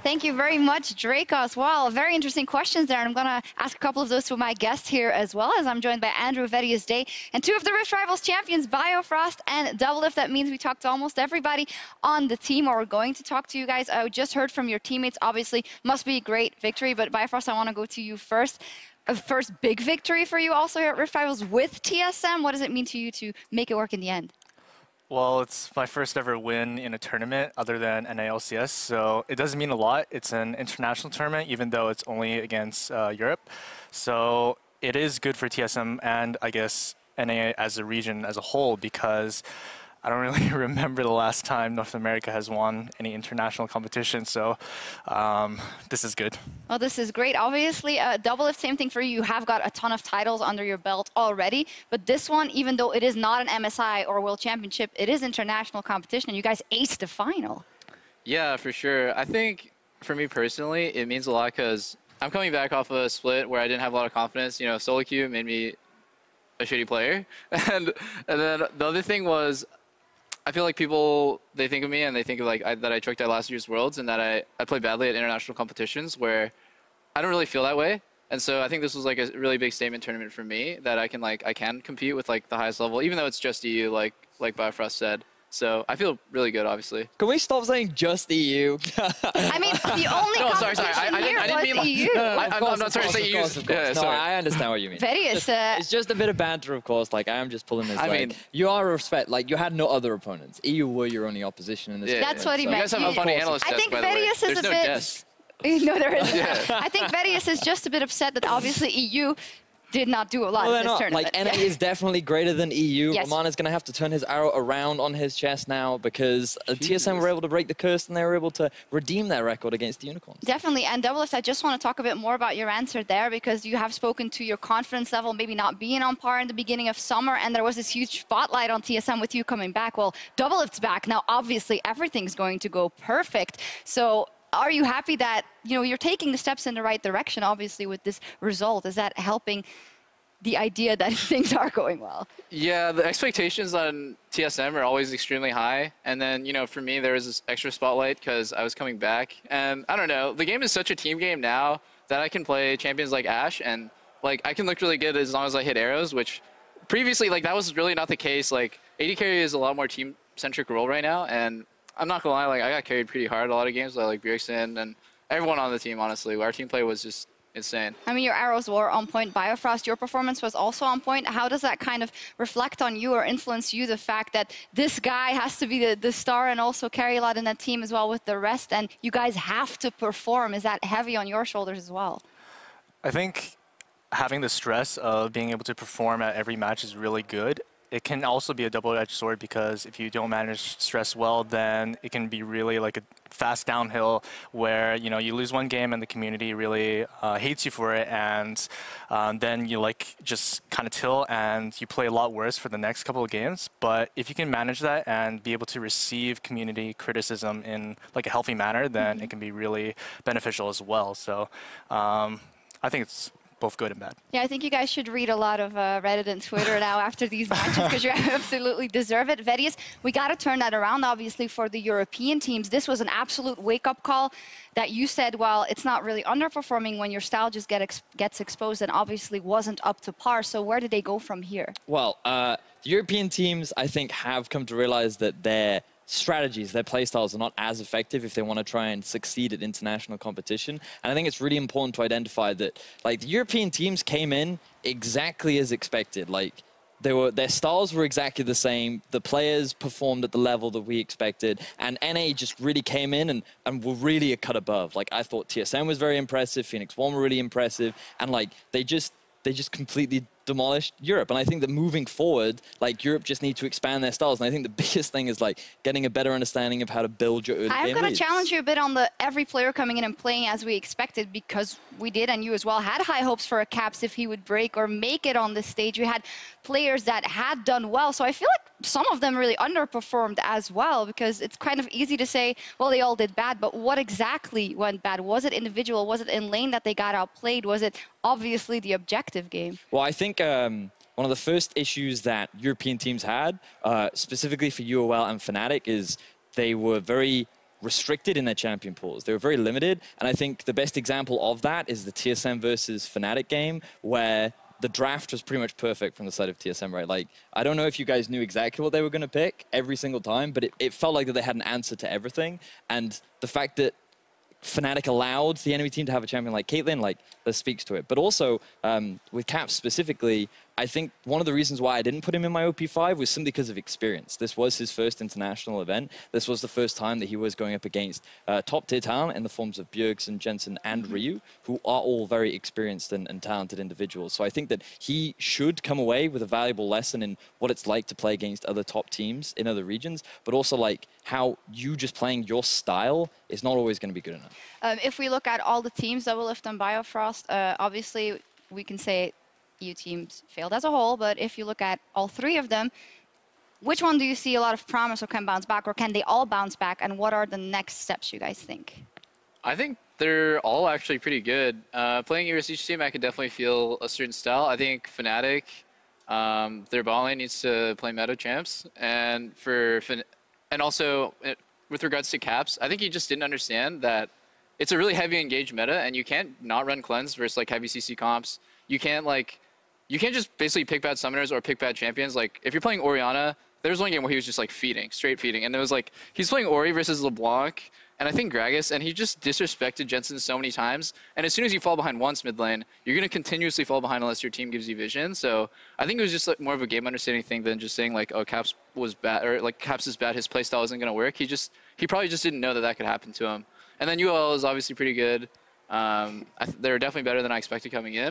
Thank you very much, Dracos. Wow, very interesting questions there. And I'm going to ask a couple of those to my guests here as well, as I'm joined by Andrew Vedius Day and two of the Rift Rivals champions, Biofrost and Doublelift. That means we talked to almost everybody on the team, or we're going to talk to you guys. I just heard from your teammates, obviously, must be a great victory. But Biofrost, I want to go to you first. A first big victory for you also here at Rift Rivals with TSM. What does it mean to you to make it work in the end? Well, it's my first ever win in a tournament other than NALCS, so it doesn't mean a lot. It's an international tournament, even though it's only against Europe. So it is good for TSM and I guess NA as a region as a whole, because I don't really remember the last time North America has won any international competition, so this is good. Well, this is great. Obviously, Doublelift, same thing for you. You have got a ton of titles under your belt already, but this one, even though it is not an MSI or World Championship, it is international competition, and you guys aced the final. Yeah, for sure. I think, for me personally, it means a lot because I'm coming back off a split where I didn't have a lot of confidence. You know, solo queue made me a shitty player. and then the other thing was, I feel like people, they think of me and they think of like that I choked at last year's Worlds and that I played badly at international competitions, where I don't really feel that way. And so I think this was like a really big statement tournament for me, that I can compete with like the highest level, even though it's just EU, like Biofrost said. So I feel really good, obviously. Can we stop saying just EU? I mean, the only competition here was EU. I'm not sorry to say EU. Yeah, no, I understand what you mean. Vedius, it's just a bit of banter, of course. Like, I am just pulling this leg. mean, you are a respect. Like, you had no other opponents. EU were your only opposition in this game. That's what he meant. You guys have a funny analyst test, I think by the way. Vedius is There's a no bit... guess. No, there isn't. Yeah. I think Vedius is just a bit upset that obviously EU did not do a lot in this tournament. Like, NA is definitely greater than EU. Yes. Romana's going to have to turn his arrow around on his chest now, because TSM were able to break the curse and they were able to redeem their record against the Unicorns. Definitely. And Doublelift, I just want to talk a bit more about your answer there, because you have spoken to your confidence level maybe not being on par in the beginning of summer, and there was this huge spotlight on TSM with you coming back. Well, Doublelift's back. Now, obviously, everything's going to go perfect. So are you happy that, you know, you're taking the steps in the right direction, obviously, with this result? Is that helping the idea that things are going well? Yeah, the expectations on TSM are always extremely high. And then, you know, for me, there was this extra spotlight because I was coming back. And I don't know, the game is such a team game now that I can play champions like Ashe and, like, I can look really good as long as I hit arrows, which previously, like, that was really not the case. Like, AD carry is a lot more team-centric role right now. And I'm not gonna lie, like, I got carried pretty hard a lot of games by, like, Bjergsen and everyone on the team, honestly. Our team play was just insane. I mean, your arrows were on point. Biofrost, your performance was also on point. How does that kind of reflect on you or influence you, the fact that this guy has to be the star and also carry a lot in that team as well with the rest, and you guys have to perform? Is that heavy on your shoulders as well? I think having the stress of being able to perform at every match is really good. It can also be a double-edged sword, because if you don't manage stress well, then it can be really like a fast downhill where, you know, you lose one game and the community really hates you for it, and then you like just kind of tilt and you play a lot worse for the next couple of games. But if you can manage that and be able to receive community criticism in like a healthy manner, then it can be really beneficial as well. So I think it's both good and bad. Yeah, I think you guys should read a lot of Reddit and Twitter now after these matches, because you absolutely deserve it. Vedius, we got to turn that around, obviously, for the European teams. This was an absolute wake-up call that you said, well, it's not really underperforming when your style just gets exposed, and obviously wasn't up to par. So where did they go from here? Well, the European teams, I think, have come to realize that their strategies, their playstyles are not as effective if they want to try and succeed at international competition. And I think it's really important to identify that, like, the European teams came in exactly as expected. Like, their styles were exactly the same. The players performed at the level that we expected. And NA just really came in and were really a cut above. Like, I thought TSM was very impressive. Phoenix One were really impressive. And, like, they just completely demolished Europe. And I think that moving forward, like, Europe just need to expand their styles. And I think the biggest thing is, like, getting a better understanding of how to build your early game I'm going leads. to challenge you a bit on the every player coming in and playing as we expected, because we did, and you as well, had high hopes for a Caps if he would break or make it on this stage. We had players that had done well. So I feel like some of them really underperformed as well, because it's kind of easy to say, well, they all did bad, but what exactly went bad? Was it individual? Was it in lane that they got outplayed? Was it obviously the objective game? Well, I think one of the first issues that European teams had, specifically for UOL and Fnatic, is they were very restricted in their champion pools. They were very limited. And I think the best example of that is the TSM versus Fnatic game, where the draft was pretty much perfect from the side of TSM, right? Like, I don't know if you guys knew exactly what they were going to pick every single time, but it felt like that they had an answer to everything. And the fact that Fnatic allowed the enemy team to have a champion like Caitlyn, like, that speaks to it. But also, with Caps specifically, I think one of the reasons why I didn't put him in my OP5 was simply because of experience. This was his first international event. This was the first time that he was going up against top-tier talent in the forms of Bjergsen, Jensen, and Ryu, who are all very experienced and talented individuals. So I think that he should come away with a valuable lesson in what it's like to play against other top teams in other regions, but also like how you just playing your style is not always going to be good enough. If we look at all the teams, Doublelift and Biofrost, obviously we can say EU teams failed as a whole, but if you look at all three of them, which one do you see a lot of promise or can bounce back, or can they all bounce back, and what are the next steps you guys think? I think they're all actually pretty good. Playing Euro each team, I can definitely feel a certain style. I think Fnatic, their bot lane needs to play meta champs, and also with regards to Caps, I think he just didn't understand that it's a really heavy engaged meta, and you can't not run cleanse versus like heavy CC comps. You can't just basically pick bad summoners or pick bad champions. Like, if you're playing Orianna, there was one game where he was just like feeding, straight feeding. And it was like, he's playing Ori versus LeBlanc, and I think Gragas, and he just disrespected Jensen so many times. And as soon as you fall behind once mid lane, you're going to continuously fall behind unless your team gives you vision. So I think it was just like more of a game understanding thing than just saying like, oh, Caps was bad, or like Caps is bad, his playstyle isn't going to work. He probably just didn't know that that could happen to him. And then UL is obviously pretty good. They're definitely better than I expected coming in.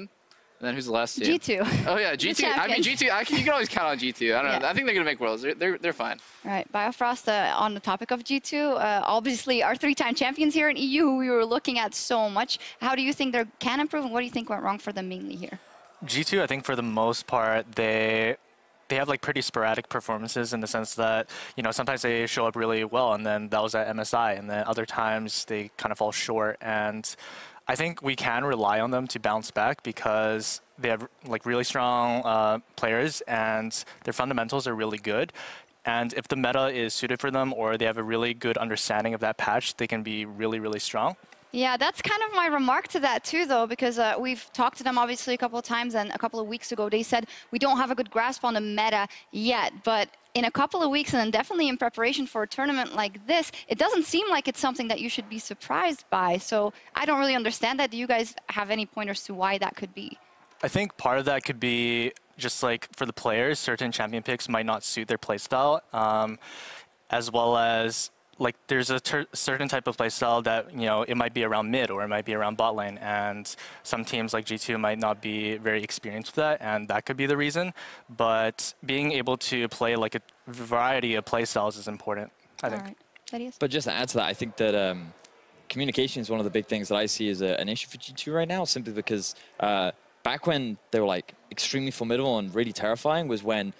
And then who's the last team? G2. Oh yeah, G2. I mean G2. You can always count on G2. I don't know. I think they're gonna make worlds. They're fine. All right, Biofrost. On the topic of G2, obviously our three-time champions here in EU, who we were looking at so much. How do you think they can improve, and what do you think went wrong for them mainly here? G2, I think for the most part, they have like pretty sporadic performances in the sense that, you know, sometimes they show up really well, and then that was at MSI, and then other times they kind of fall short. And I think we can rely on them to bounce back because they have like really strong players, and their fundamentals are really good. And if the meta is suited for them, or they have a really good understanding of that patch, they can be really, really strong. Yeah, that's kind of my remark to that too, though, because we've talked to them obviously a couple of times, and a couple of weeks ago they said we don't have a good grasp on the meta yet, but in a couple of weeks, and then definitely in preparation for a tournament like this, it doesn't seem like it's something that you should be surprised by. So I don't really understand that. Do you guys have any pointers to why that could be? I think part of that could be just like for the players, certain champion picks might not suit their playstyle, as well as like there's a certain type of playstyle that, you know, it might be around mid or it might be around bot lane, and some teams like G2 might not be very experienced with that, and that could be the reason. But being able to play like a variety of playstyles is important, I think. All right. Thaddeus? But just to add to that, I think that communication is one of the big things that I see as an issue for G2 right now, simply because back when they were like extremely formidable and really terrifying was when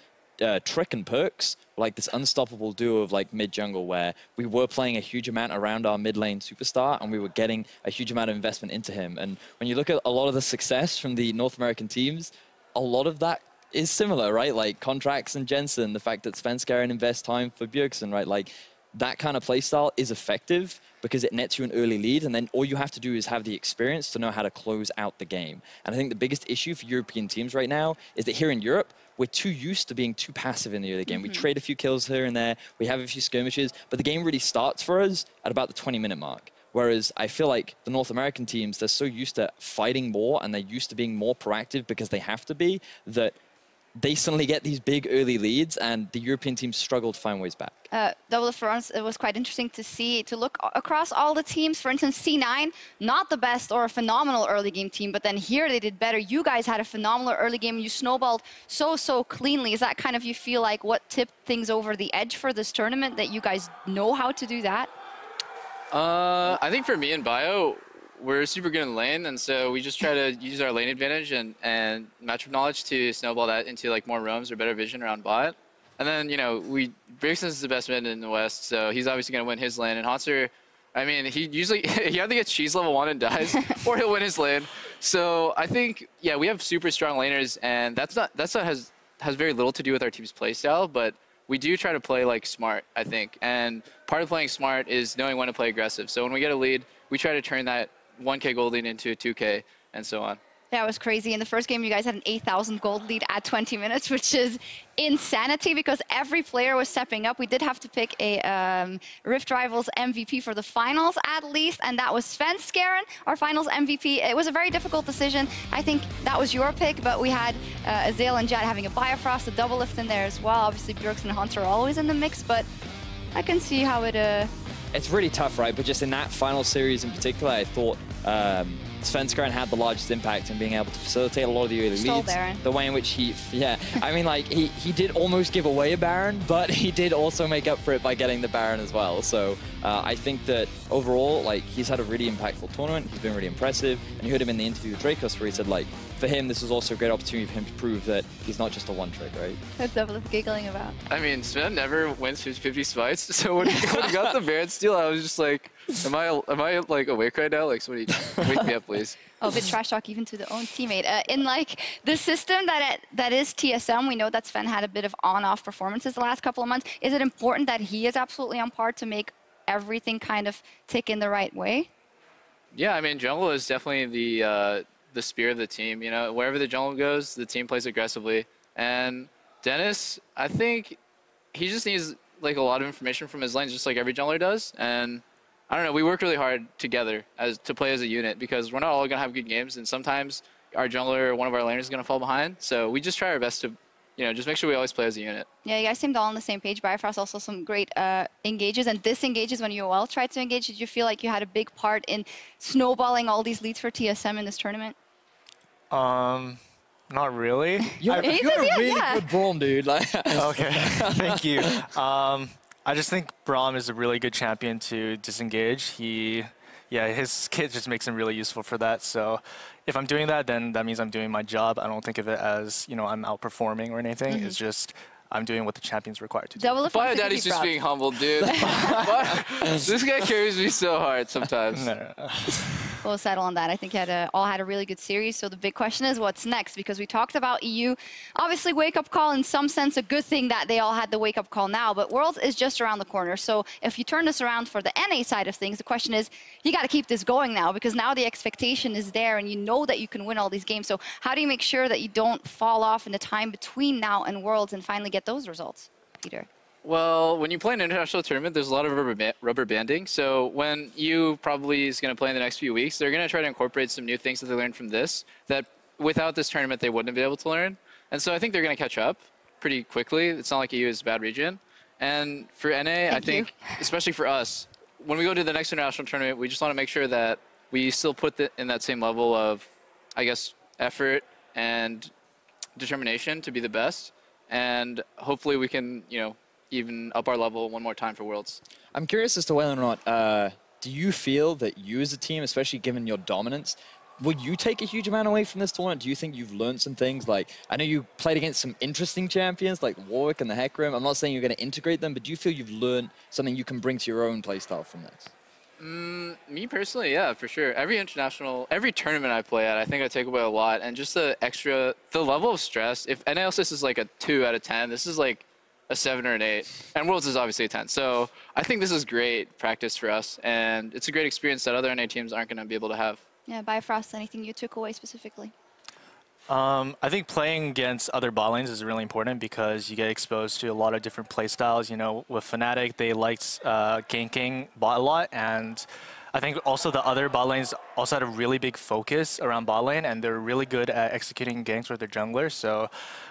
Trick and Perks were like this unstoppable duo of like mid jungle, where we were playing a huge amount around our mid lane superstar, and we were getting a huge amount of investment into him. And when you look at a lot of the success from the North American teams, a lot of that is similar, right? Like Contracts and Jensen, the fact that Svenskeren invest time for Bjergsen, right? Like that kind of playstyle is effective because it nets you an early lead, and then all you have to do is have the experience to know how to close out the game. And I think the biggest issue for European teams right now is that here in Europe, we're too used to being too passive in the early game. We trade a few kills here and there, we have a few skirmishes, but the game really starts for us at about the 20-minute mark. Whereas I feel like the North American teams, they're so used to fighting more, and they're used to being more proactive because they have to be, that they suddenly get these big early leads, and the European teams struggle to find ways back. Double for us, it was quite interesting to look across all the teams. For instance, C9, not the best or a phenomenal early game team, but then here they did better. You guys had a phenomenal early game. You snowballed so cleanly. Is that kind of, you feel like, what tipped things over the edge for this tournament, that you guys know how to do that? I think for me and Bio, we're super good in lane, and so we just try to use our lane advantage and matchup knowledge to snowball that into like more roams or better vision around bot. And then, you know, Bjergsen is the best mid in the West, so he's obviously going to win his lane. And Hanser, I mean, he either gets cheese level 1 and dies, or he'll win his lane. So I think, yeah, we have super strong laners, and that has very little to do with our team's playstyle, but we do try to play like smart, I think. And part of playing smart is knowing when to play aggressive. So when we get a lead, we try to turn that 1K gold lead into a 2K and so on. That was crazy. In the first game, you guys had an 8,000 gold lead at 20 minutes, which is insanity because every player was stepping up. We did have to pick a Rift Rivals MVP for the finals at least, and that was Svenskeren, our finals MVP. It was a very difficult decision. I think that was your pick, but we had Azale and Jad having a Biofrost, a double lift in there as well. Obviously, Bjorks and Hunter are always in the mix, but I can see how it... It's really tough, right? But just in that final series in particular, I thought Svenskeren had the largest impact in being able to facilitate a lot of the early leads. Baron. The way in which I mean, like, he did almost give away a Baron, but he did also make up for it by getting the Baron as well. So I think that overall, like, he's had a really impactful tournament. He's been really impressive. And you heard him in the interview with Dracos where he said, like, for him, this was also a great opportunity for him to prove that he's not just a one-trick, right? What's Doublelift giggling about? I mean, Sven never wins 50 spites, so when he got the Baron steal, I was just like, am I like awake right now? Like, somebody wake me up, please. Oh, a bit trash talk even to the own teammate. In like the system that is TSM, we know that Sven had a bit of on-off performances the last couple of months. Is it important that he is absolutely on par to make everything kind of tick in the right way? Yeah, I mean, jungle is definitely the spear of the team. You know, wherever the jungle goes, the team plays aggressively. And Dennis, I think he just needs like a lot of information from his lanes, just like every jungler does. And I don't know, we work really hard together to play as a unit because we're not all gonna have good games, and sometimes our jungler or one of our laners is gonna fall behind. So we just try our best to, you know, just make sure we always play as a unit. Yeah, you guys seemed all on the same page. Bifrost also some great engages and disengages when UOL tried to engage. Did you feel like you had a big part in snowballing all these leads for TSM in this tournament? Not really. You're a really good Braum, dude. Like, okay, thank you. I just think Braum is a really good champion to disengage. His kit just makes him really useful for that. So if I'm doing that, then that means I'm doing my job. I don't think of it as, you know, I'm outperforming or anything. It's just I'm doing what the champion's required to do. Bio Daddy's just being humble, dude. This guy carries me so hard sometimes. No. We'll settle on that. I think you all had a really good series. So the big question is what's next? Because we talked about EU. Obviously, wake-up call in some sense, a good thing that they all had the wake-up call now. But Worlds is just around the corner. So if you turn this around for the NA side of things, the question is, you got to keep this going now because now the expectation is there and you know that you can win all these games. So how do you make sure that you don't fall off in the time between now and Worlds and finally get those results, Peter? Well, when you play an international tournament, there's a lot of rubber banding. So when EU probably is going to play in the next few weeks, they're going to try to incorporate some new things that they learned from this that without this tournament they wouldn't be able to learn. And so I think they're going to catch up pretty quickly. It's not like EU is a bad region. And for NA, I think, especially for us, when we go to the next international tournament, we just want to make sure that we still put in that same level of, I guess, effort and determination to be the best. And hopefully we can, you know, even up our level one more time for Worlds. I'm curious as to whether or not, do you feel that you as a team, especially given your dominance, would you take a huge amount away from this tournament? Do you think you've learned some things? Like, I know you played against some interesting champions like Warwick and the Hecarim. I'm not saying you're going to integrate them, but do you feel you've learned something you can bring to your own playstyle from this? Me personally, yeah, for sure. Every tournament I play at, I think I take away a lot. And just the level of stress. If NALCS is like a 2 out of 10, this is like a 7 or an 8, and Worlds is obviously a 10. So I think this is great practice for us, and it's a great experience that other NA teams aren't going to be able to have. Yeah, Bifrost, anything you took away specifically? I think playing against other bot lanes is really important because you get exposed to a lot of different play styles. You know, with Fnatic, they liked ganking bot a lot, and I think also the other bot lanes also had a really big focus around bot lane, and they're really good at executing ganks with their junglers. So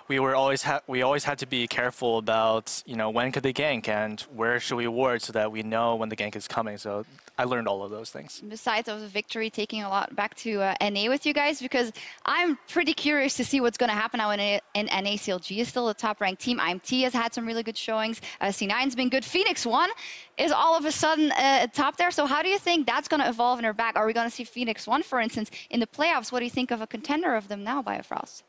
we always had to be careful about, you know, when could they gank and where should we ward so that we know when the gank is coming. So I learned all of those things. Besides of the victory, taking a lot back to NA with you guys, because I'm pretty curious to see what's going to happen now in NA. CLG is still a top-ranked team. IMT has had some really good showings. C9's been good. Phoenix 1 is all of a sudden top there. So how do you think that's going to evolve in her back? Are we going to see Phoenix 1, for instance, in the playoffs? What do you think of a contender of them now, Biofrost?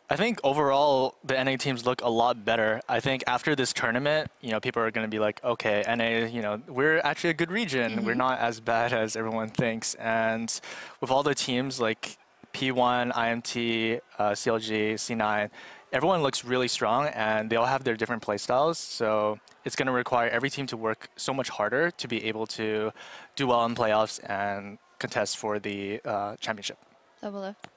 I think overall the NA teams look a lot better. I think after this tournament, you know, people are going to be like, okay, NA, you know, we're actually a good region. We're not as bad as everyone thinks. And with all the teams like P1, IMT, CLG, C9, everyone looks really strong, and they all have their different play styles. So it's going to require every team to work so much harder to be able to do well in playoffs and contest for the championship. Double Lift.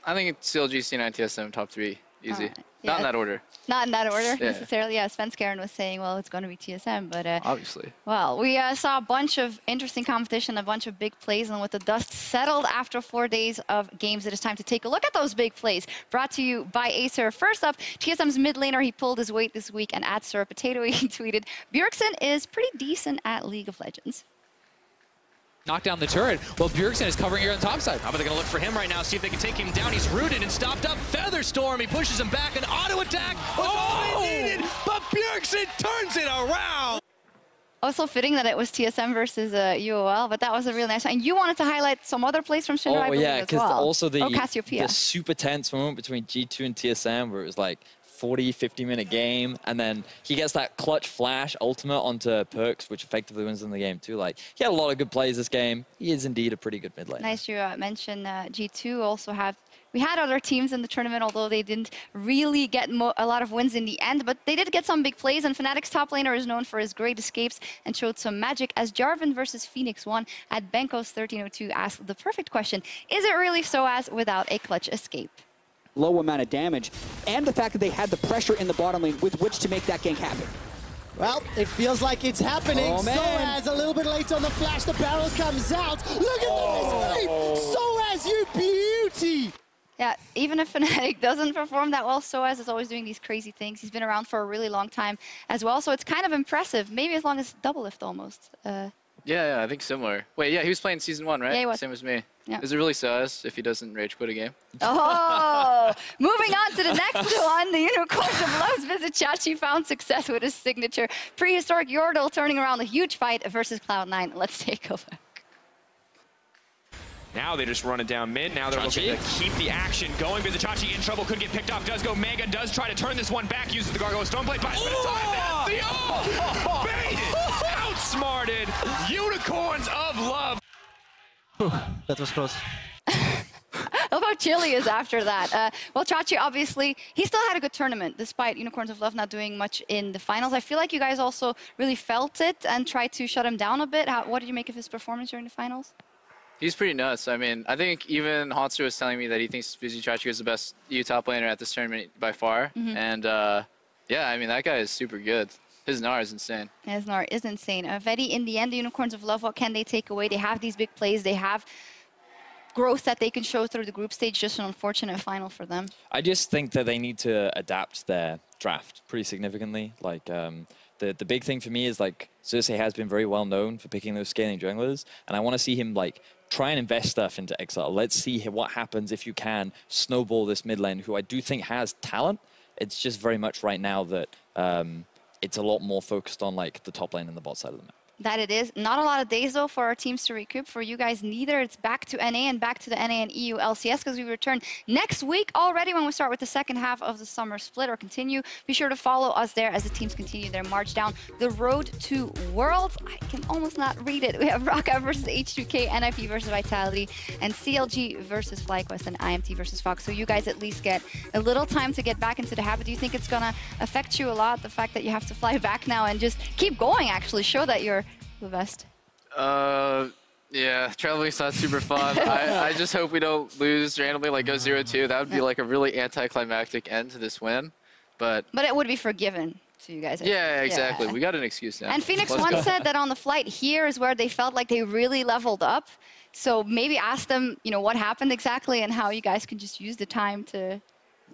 I think it's CLG, C9, TSM, top 3, easy. Right. Not in Yeah. that order. Not in that order Yeah. necessarily. Yeah, Svenskeren was saying, well, it's going to be TSM, but Obviously. well, we saw a bunch of interesting competition, a bunch of big plays, and with the dust settled after 4 days of games, it is time to take a look at those big plays. Brought to you by Acer. First up, TSM's mid laner, he pulled his weight this week, and at Sir Potato, he tweeted, Bjergsen is pretty decent at League of Legends. Knock down the turret. Well, Bjergsen is covering here on the top side. How about they going to look for him right now, see if they can take him down. He's rooted and stopped up. Featherstorm, he pushes him back. An auto attack was all he needed, but Bjergsen turns it around. Also fitting that it was TSM versus UOL, but that was a really nice one. And you wanted to highlight some other plays from Shinra, I believe, yeah, as because well. also the Cassiopeia. super tense moment between G2 and TSM where it was like 40, 50-minute game, and then he gets that clutch flash ultimate onto Perks, which effectively wins them the game too. Like, he had a lot of good plays this game. He is indeed a pretty good mid laner. Nice you mention G2 also have. We had other teams in the tournament, although they didn't really get a lot of wins in the end, but they did get some big plays, and Fnatic's top laner is known for his great escapes and showed some magic as Jarvan versus Phoenix won. At Benkos 1302 asked the perfect question, is it really SOAS without a clutch escape? Low amount of damage, and the fact that they had the pressure in the bottom lane with which to make that gank happen. Well, it feels like it's happening. Oh, man. SOAS a little bit late on the flash. The barrel comes out. Look at the escape. SOAS, you beauty. Yeah, even if Fnatic doesn't perform that well, SOAS is always doing these crazy things. He's been around for a really long time as well, so it's kind of impressive. Maybe as long as Double Lift almost. Yeah, I think similar. Wait, yeah, he was playing Season 1, right? Yeah, he was. Same as me. Yeah. Is it really SOAS if he doesn't rage quit a game? Oh, moving on to the next one. The Unicorns of Love's visit Chachi found success with his signature. Prehistoric Yordle turning around a huge fight versus Cloud9. Let's take a look. Now they just run it down mid. Now they're looking to keep the action going. Vizichachi in trouble, could get picked off. Does go Mega, does try to turn this one back, uses the Gargoyle Stoneblade, but it's time. That's the baited, outsmarted, Unicorns of Love. That was close. How about Chile is after that? Well, Chachi, obviously, he still had a good tournament, despite Unicorns of Love not doing much in the finals. I feel like you guys also really felt it and tried to shut him down a bit. What did you make of his performance during the finals? He's pretty nuts. I mean, I think even Hotster was telling me that he thinks Vizichachi is the best EU top laner at this tournament by far. And yeah, I mean, that guy is super good. His Gnar is insane. His Gnar is insane. Vedi, in the end, the Unicorns of Love, what can they take away? They have these big plays. They have growth that they can show through the group stage. Just an unfortunate final for them. I just think that they need to adapt their draft pretty significantly. Like, the big thing for me is, like, Xerxes has been very well known for picking those scaling junglers, and I want to see him, like, try and invest stuff into Exile. Let's see what happens if you can snowball this mid lane, who I do think has talent. It's just very much right now that it's a lot more focused on, like, the top lane and the bot side of the map. That it is. Not a lot of days, though, for our teams to recoup. For you guys, neither. It's back to NA and back to the NA and EU LCS, because we return next week already when we start with the second half of the summer split, or continue. Be sure to follow us there as the teams continue their march down the road to Worlds. I can almost not read it. We have Rocka versus H2K, NIP versus Vitality, and CLG versus FlyQuest, and IMT versus Fox. So you guys at least get a little time to get back into the habit. Do you think it's going to affect you a lot, the fact that you have to fly back now and just keep going, actually, show that you're the best? Yeah, traveling's not super fun. I just hope we don't lose randomly, like go 0-2. That would be like a really anticlimactic end to this win. But it would be forgiven to you guys. Yeah, exactly. We got an excuse now. And Phoenix once said that on the flight here is where they felt like they really leveled up. So maybe ask them, you know, what happened exactly and how you guys can just use the time to...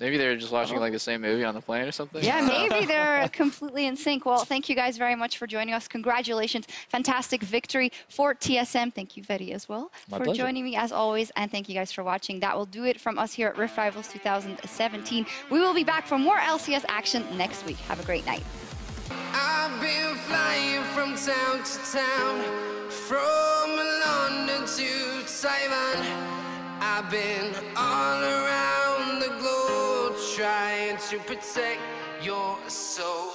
Maybe they're just watching like the same movie on the plane or something. Yeah, maybe they're completely in sync. Well, thank you guys very much for joining us. Congratulations. Fantastic victory for TSM. Thank you, Vedi, as well, for joining me as always. And thank you guys for watching. That will do it from us here at Rift Rivals 2017. We will be back for more LCS action next week. Have a great night. I've been flying from town to town, from London to Taiwan. I've been all around the globe trying to protect your soul.